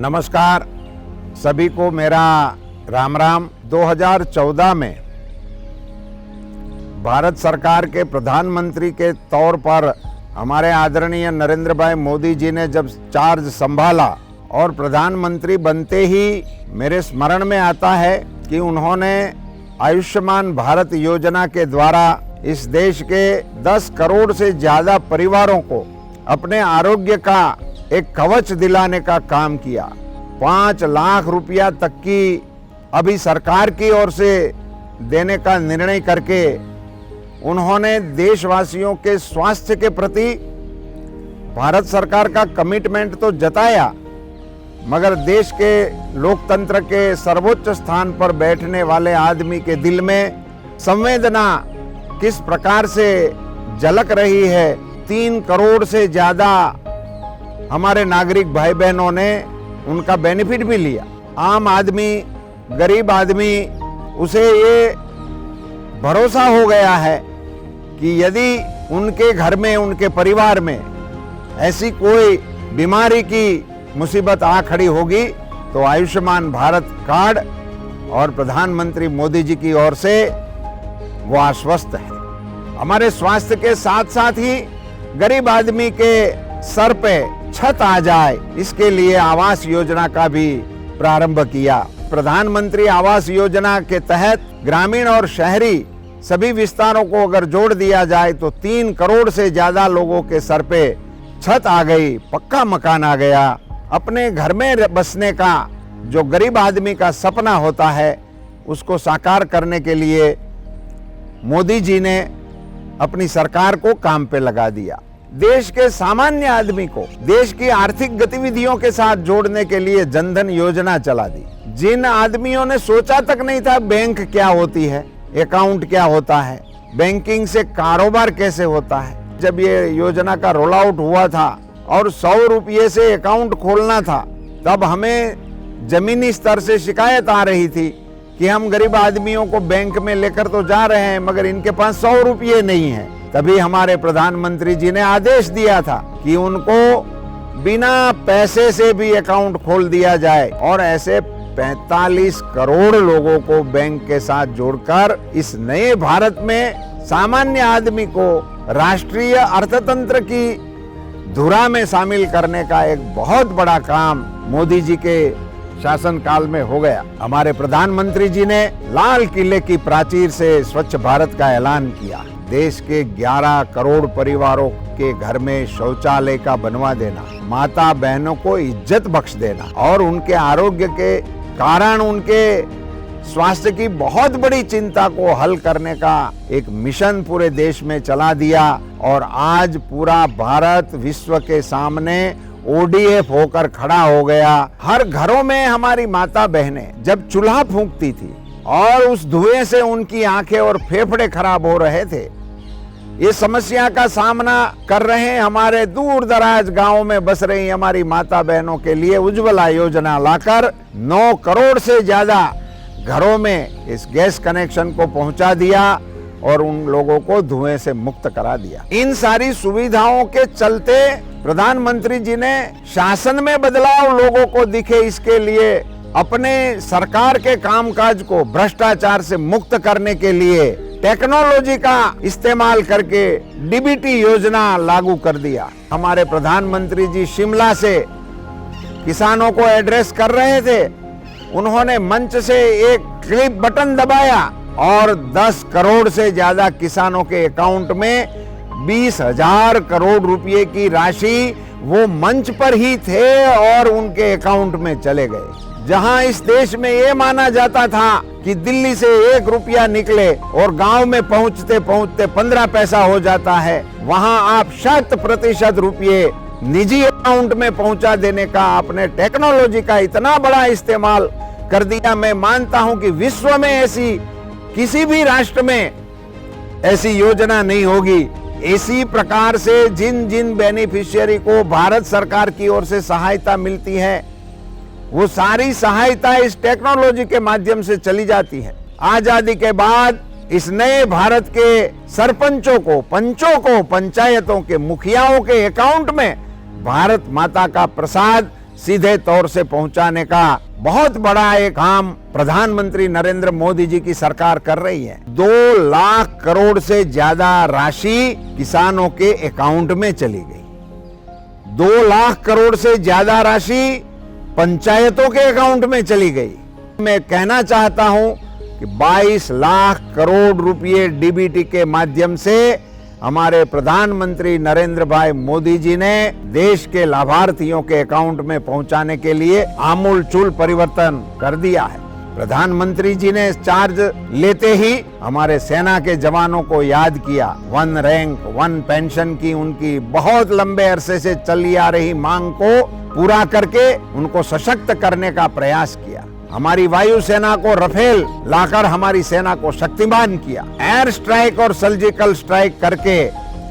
नमस्कार, सभी को मेरा राम राम। 2014 में भारत सरकार के प्रधानमंत्री के तौर पर हमारे आदरणीय नरेंद्र भाई मोदी जी ने जब चार्ज संभाला और प्रधानमंत्री बनते ही मेरे स्मरण में आता है कि उन्होंने आयुष्मान भारत योजना के द्वारा इस देश के 10 करोड़ से ज्यादा परिवारों को अपने आरोग्य का एक कवच दिलाने का काम किया। 5 लाख रुपया तक की अभी सरकार की ओर से देने का निर्णय करके उन्होंने देशवासियों के स्वास्थ्य के प्रति भारत सरकार का कमिटमेंट तो जताया, मगर देश के लोकतंत्र के सर्वोच्च स्थान पर बैठने वाले आदमी के दिल में संवेदना किस प्रकार से झलक रही है। 3 करोड़ से ज्यादा हमारे नागरिक भाई बहनों ने उनका बेनिफिट भी लिया। आम आदमी, गरीब आदमी, उसे ये भरोसा हो गया है कि यदि उनके घर में, उनके परिवार में ऐसी कोई बीमारी की मुसीबत आ खड़ी होगी तो आयुष्मान भारत कार्ड और प्रधानमंत्री मोदी जी की ओर से वो आश्वस्त है। हमारे स्वास्थ्य के साथ साथ ही गरीब आदमी के सर पे छत आ जाए, इसके लिए आवास योजना का भी प्रारंभ किया। प्रधानमंत्री आवास योजना के तहत ग्रामीण और शहरी सभी विस्तारों को अगर जोड़ दिया जाए तो 3 करोड़ से ज्यादा लोगों के सर पे छत आ गई, पक्का मकान आ गया। अपने घर में बसने का जो गरीब आदमी का सपना होता है उसको साकार करने के लिए मोदी जी ने अपनी सरकार को काम पे लगा दिया। देश के सामान्य आदमी को देश की आर्थिक गतिविधियों के साथ जोड़ने के लिए जनधन योजना चला दी। जिन आदमियों ने सोचा तक नहीं था बैंक क्या होती है, अकाउंट क्या होता है, बैंकिंग से कारोबार कैसे होता है, जब ये योजना का रोल आउट हुआ था और 100 रुपये से अकाउंट खोलना था, तब हमें जमीनी स्तर से शिकायत आ रही थी कि हम गरीब आदमियों को बैंक में लेकर तो जा रहे हैं मगर इनके पास 100 रुपये नहीं है। तभी हमारे प्रधानमंत्री जी ने आदेश दिया था कि उनको बिना पैसे से भी अकाउंट खोल दिया जाए और ऐसे 45 करोड़ लोगों को बैंक के साथ जोड़कर इस नए भारत में सामान्य आदमी को राष्ट्रीय अर्थतंत्र की धुरा में शामिल करने का एक बहुत बड़ा काम मोदी जी के शासनकाल में हो गया। हमारे प्रधानमंत्री जी ने लाल किले की प्राचीर से स्वच्छ भारत का ऐलान किया। देश के 11 करोड़ परिवारों के घर में शौचालय का बनवा देना, माता बहनों को इज्जत बख्श देना और उनके आरोग्य के कारण उनके स्वास्थ्य की बहुत बड़ी चिंता को हल करने का एक मिशन पूरे देश में चला दिया। और आज पूरा भारत विश्व के सामने ODF होकर खड़ा हो गया। हर घरों में हमारी माता बहनें जब चूल्हा फूंकती थी और उस धुएं से उनकी आंखें और फेफड़े खराब हो रहे थे, ये समस्या का सामना कर रहे हमारे दूर दराज गांवों में बस रही हमारी माता बहनों के लिए उज्ज्वला योजना लाकर 9 करोड़ से ज्यादा घरों में इस गैस कनेक्शन को पहुंचा दिया और उन लोगों को धुएं से मुक्त करा दिया। इन सारी सुविधाओं के चलते प्रधानमंत्री जी ने शासन में बदलाव लोगों को दिखे, इसके लिए अपने सरकार के कामकाज को भ्रष्टाचार से मुक्त करने के लिए टेक्नोलॉजी का इस्तेमाल करके DBT योजना लागू कर दिया। हमारे प्रधानमंत्री जी शिमला से किसानों को एड्रेस कर रहे थे, उन्होंने मंच से एक क्लिक बटन दबाया और 10 करोड़ से ज्यादा किसानों के अकाउंट में 20,000 करोड़ रुपए की राशि वो मंच पर ही थे और उनके अकाउंट में चले गए। जहां इस देश में ये माना जाता था कि दिल्ली से 1 रुपया निकले और गांव में पहुंचते पहुंचते 15 पैसा हो जाता है, वहां आप 100% रुपये निजी अकाउंट में पहुंचा देने का आपने टेक्नोलॉजी का इतना बड़ा इस्तेमाल कर दिया। मैं मानता हूं कि विश्व में ऐसी किसी भी राष्ट्र में ऐसी योजना नहीं होगी। इसी प्रकार से जिन जिन बेनिफिशियरी को भारत सरकार की ओर से सहायता मिलती है वो सारी सहायता इस टेक्नोलॉजी के माध्यम से चली जाती है। आजादी के बाद इस नए भारत के सरपंचों को, पंचों को, पंचायतों के मुखियाओं के अकाउंट में भारत माता का प्रसाद सीधे तौर से पहुंचाने का बहुत बड़ा एक काम प्रधानमंत्री नरेंद्र मोदी जी की सरकार कर रही है। 2 लाख करोड़ से ज्यादा राशि किसानों के अकाउंट में चली गई। 2 लाख करोड़ से ज्यादा राशि पंचायतों के अकाउंट में चली गई। मैं कहना चाहता हूं कि 22 लाख करोड़ रुपए डीबीटी के माध्यम से हमारे प्रधानमंत्री नरेंद्र भाई मोदी जी ने देश के लाभार्थियों के अकाउंट में पहुंचाने के लिए आमूलचूल परिवर्तन कर दिया है। प्रधानमंत्री जी ने चार्ज लेते ही हमारे सेना के जवानों को याद किया। 1 रैंक 1 पेंशन की उनकी बहुत लंबे अरसे से चली आ रही मांग को पूरा करके उनको सशक्त करने का प्रयास किया। हमारी वायु सेना को रफेल लाकर हमारी सेना को शक्तिमान किया। एयर स्ट्राइक और सर्जिकल स्ट्राइक करके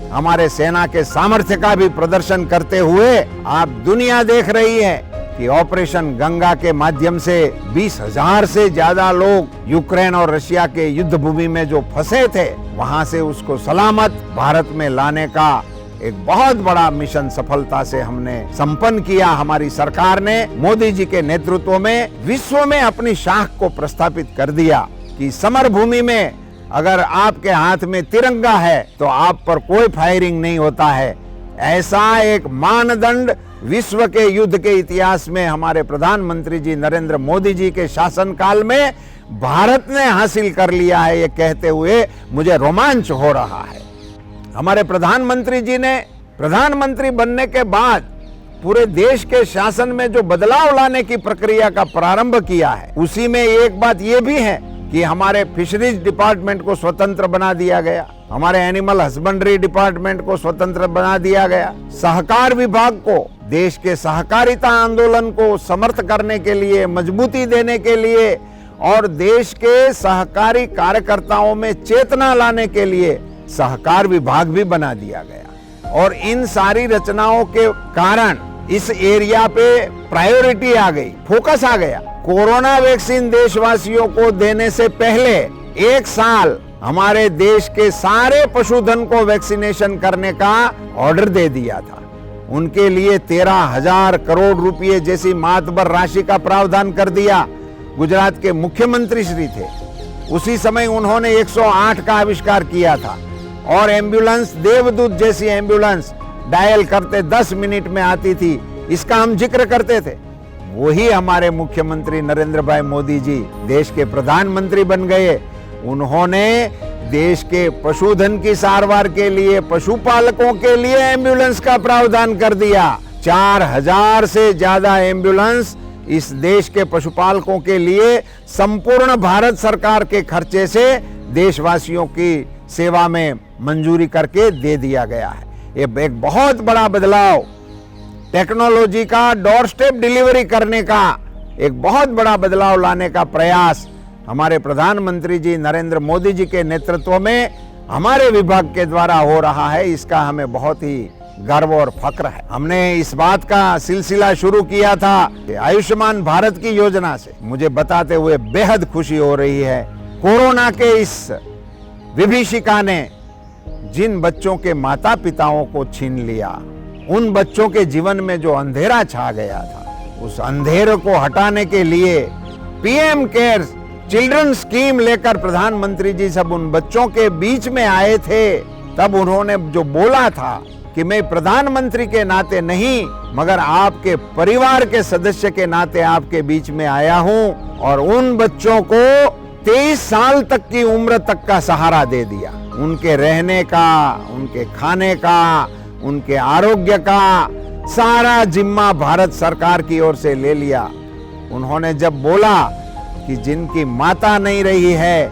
हमारे सेना के सामर्थ्य का भी प्रदर्शन करते हुए आप दुनिया देख रही है कि ऑपरेशन गंगा के माध्यम से 20,000 से ज्यादा लोग यूक्रेन और रशिया के युद्ध भूमि में जो फंसे थे वहां से उसको सलामत भारत में लाने का एक बहुत बड़ा मिशन सफलता से हमने संपन्न किया। हमारी सरकार ने मोदी जी के नेतृत्व में विश्व में अपनी शाख को प्रस्थापित कर दिया कि समर भूमि में अगर आपके हाथ में तिरंगा है तो आप पर कोई फायरिंग नहीं होता है। ऐसा एक मानदंड विश्व के युद्ध के इतिहास में हमारे प्रधानमंत्री जी नरेंद्र मोदी जी के शासनकाल में भारत ने हासिल कर लिया है। ये कहते हुए मुझे रोमांच हो रहा है। हमारे प्रधानमंत्री जी ने प्रधानमंत्री बनने के बाद पूरे देश के शासन में जो बदलाव लाने की प्रक्रिया का प्रारंभ किया है, उसी में एक बात ये भी है कि हमारे फिशरीज डिपार्टमेंट को स्वतंत्र बना दिया गया, हमारे एनिमल हस्बेंड्री डिपार्टमेंट को स्वतंत्र बना दिया गया, सहकार विभाग को देश के सहकारिता आंदोलन को समर्थ करने के लिए, मजबूती देने के लिए और देश के सहकारी कार्यकर्ताओं में चेतना लाने के लिए सहकार विभाग भी बना दिया गया। और इन सारी रचनाओं के कारण इस एरिया पे प्रायोरिटी आ गई, फोकस आ गया। कोरोना वैक्सीन देशवासियों को देने से पहले 1 साल हमारे देश के सारे पशुधन को वैक्सीनेशन करने का ऑर्डर दे दिया था। उनके लिए 13,000 करोड़ रुपए जैसी मातबर राशि का प्रावधान कर दिया। गुजरात के मुख्यमंत्री श्री थे, उसी समय उन्होंने 108 का आविष्कार किया था और एम्बुलेंस देवदूत जैसी एम्बुलेंस डायल करते 10 मिनट में आती थी, इसका हम जिक्र करते थे। वही हमारे मुख्यमंत्री नरेंद्र भाई मोदी जी देश के प्रधानमंत्री बन गए। उन्होंने देश के पशुधन की सारवार के लिए, पशुपालकों के लिए एम्बुलेंस का प्रावधान कर दिया। 4,000 से ज्यादा एम्बुलेंस इस देश के पशुपालकों के लिए संपूर्ण भारत सरकार के खर्चे से देशवासियों की सेवा में मंजूरी करके दे दिया गया है। ये एक बहुत बड़ा बदलाव, टेक्नोलॉजी का डोर स्टेप डिलीवरी करने का एक बहुत बड़ा बदलाव लाने का प्रयास हमारे प्रधानमंत्री जी नरेंद्र मोदी जी के नेतृत्व में हमारे विभाग के द्वारा हो रहा है। इसका हमें बहुत ही गर्व और फक्र है। हमने इस बात का सिलसिला शुरू किया था कि आयुष्मान भारत की योजना से मुझे बताते हुए बेहद खुशी हो रही है। कोरोना के इस विभीषिका ने जिन बच्चों के माता पिताओं को छीन लिया, उन बच्चों के जीवन में जो अंधेरा छा गया था, उस अंधेरे को हटाने के लिए पीएम केयर्स चिल्ड्रन स्कीम लेकर प्रधानमंत्री जी सब उन बच्चों के बीच में आए थे। तब उन्होंने जो बोला था कि मैं प्रधानमंत्री के नाते नहीं मगर आपके परिवार के सदस्य के नाते आपके बीच में आया हूं और उन बच्चों को 23 साल तक की उम्र तक का सहारा दे दिया। उनके रहने का, उनके खाने का, उनके आरोग्य का सारा जिम्मा भारत सरकार की ओर से ले लिया। उन्होंने जब बोला कि जिनकी माता नहीं रही है,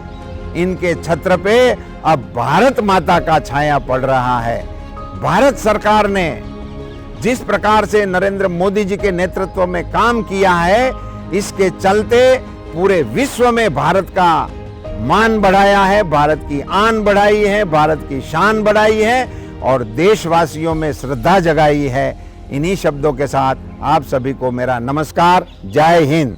इनके छत्र पे अब भारत माता का छाया पड़ रहा है। भारत सरकार ने जिस प्रकार से नरेंद्र मोदी जी के नेतृत्व में काम किया है, इसके चलते पूरे विश्व में भारत का मान बढ़ाया है, भारत की आन बढ़ाई है, भारत की शान बढ़ाई है और देशवासियों में श्रद्धा जगाई है। इन्हीं शब्दों के साथ आप सभी को मेरा नमस्कार। जय हिंद।